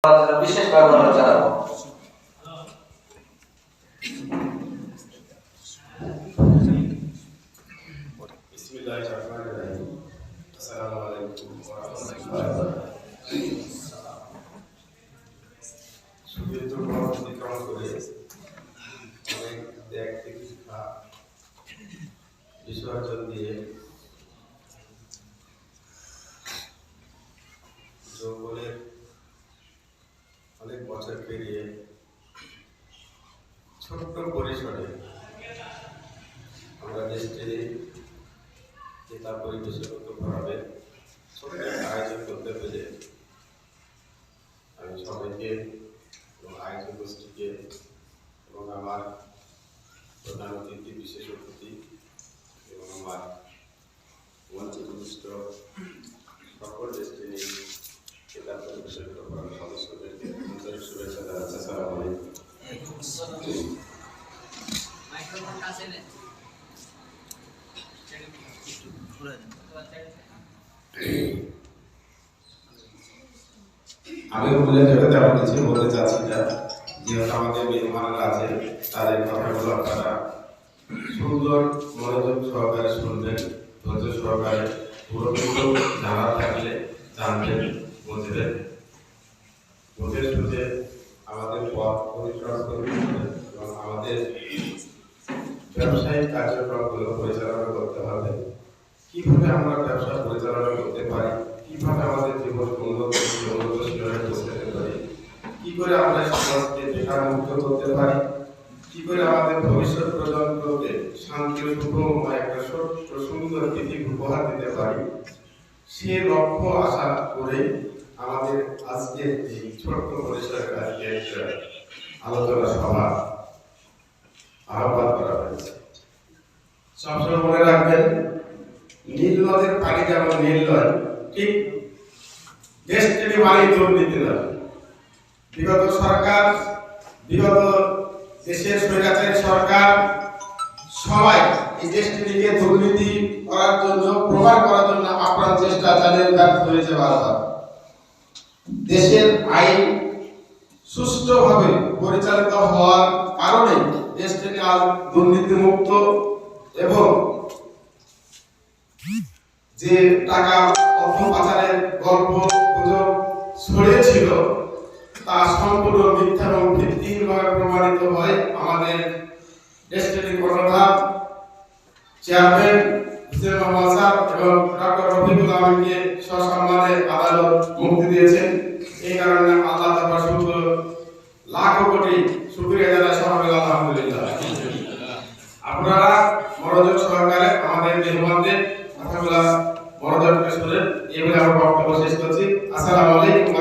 বিশেষভাবে অনুরোধ জানাবো। বিসমিল্লাহির রহমানির রহিম। আসসালামু আলাইকুম ওয়া রাহমাতুল্লাহি ওয়া বারাকাতুহু। সুদীর্ঘ পথ অতিক্রম করে অনেক ত্যাগ তিতিক্ষা বিসর্জন দিয়ে যৌবনের অনেক বছর পেরিয়ে ছোট্ট পরিসরে আমরা দেশটির কিতাব পরিবেশন করতে পারবে ছোট্ট একটা আয়োজন করতে পেরে আমি সবাইকে এবং আয়োজক গোষ্ঠীকে এবং আমার প্রধান অতিথি বিশেষ অতিথি এবং আমার মঞ্চে উপস্থিত সকল দেশটির কিতাব পরিবেশন করার সদস্যদেরকে আন্তরিক শুভেচ্ছা জানাচ্ছি। আসসালামু আলাইকুম। আমি বলে জগতে আমি কিছু বলতে চাচ্ছি না, যেহেতু আমাদের মেহমানরা আছে তাদের কথাগুলো আপনারা সুন্দর মনোযোগ সহকারে শুনবেন, ধৈর্য সহকারে পুরো কিছু জানা থাকলে জানবেন, বুঝবেন, বুঝে শুনে আমাদের পথ পরিক্রমা করবেন এবং আমাদের ব্যবসায়িক কার্যক্রমগুলো পরিচালনা করতে হবে। কিভাবে আমরা ব্যবসা পরিচালনা করতে পারি, কিভাবে আমাদের জীবন উন্নতশীলতায় পৌঁছাতে পারি, কি করে আমরা সমাজকে বেকার মুক্ত করতে পারি, কি করে আমাদের ভবিষ্যৎ প্রজন্মকে শান্তি সুখময় একটা ছোট্ট সুন্দর পৃথিবী উপহার দিতে পারি, সে লক্ষ্য আশা করে আমাদের আজকে এই ছোট্ট পরিসরের আজকে একটা আলোচনা সভা আহ্বান করা হয়েছে। সবসময় মনে রাখবেন, নীল নদের পানি যেমন নীল নয়, ঠিক দেশটির পানি দুর্নীতি নয়। বিগত দেশের স্বৈরাচারী সরকার সবাই এই দেশটিকে দুর্নীতি করার জন্য, প্রমাণ করার জন্য আপ্রাণ চেষ্টা চালিয়ে ব্যর্থ হয়েছে বারবার। দেশের আইন সুষ্ঠুভাবে পরিচালিত হওয়ার কারণে দেশটিকে আজ দুর্নীতিমুক্ত এবং যে টাকা অর্থ পাচারের গল্প গুজব ছড়িয়েছিল তা সম্পূর্ণ মিথ্যা এবং ভিত্তিহীনভাবে প্রমাণিত হয়। আমাদের দেশটির কর্ণধার চেয়ারম্যান হুসেইন মোহাম্মদ স্যার এবং ডক্টর রফিকুল আমিনকে সসম্মানে আদালত মুক্তি দিয়েছেন। এই কারণে আল্লাহ তাআলার শুকর, লাখো কোটি শুকরিয়া জানাই সবাই আলহামদুলিল্লাহ। আপনারা মনোযোগ সহকারে আমাদের মেহমানদের কথাগুলো মনোযোগ করে শুনে এই বলে আমার বক্তব্য শেষ করছি। আসসালামু আলাইকুম।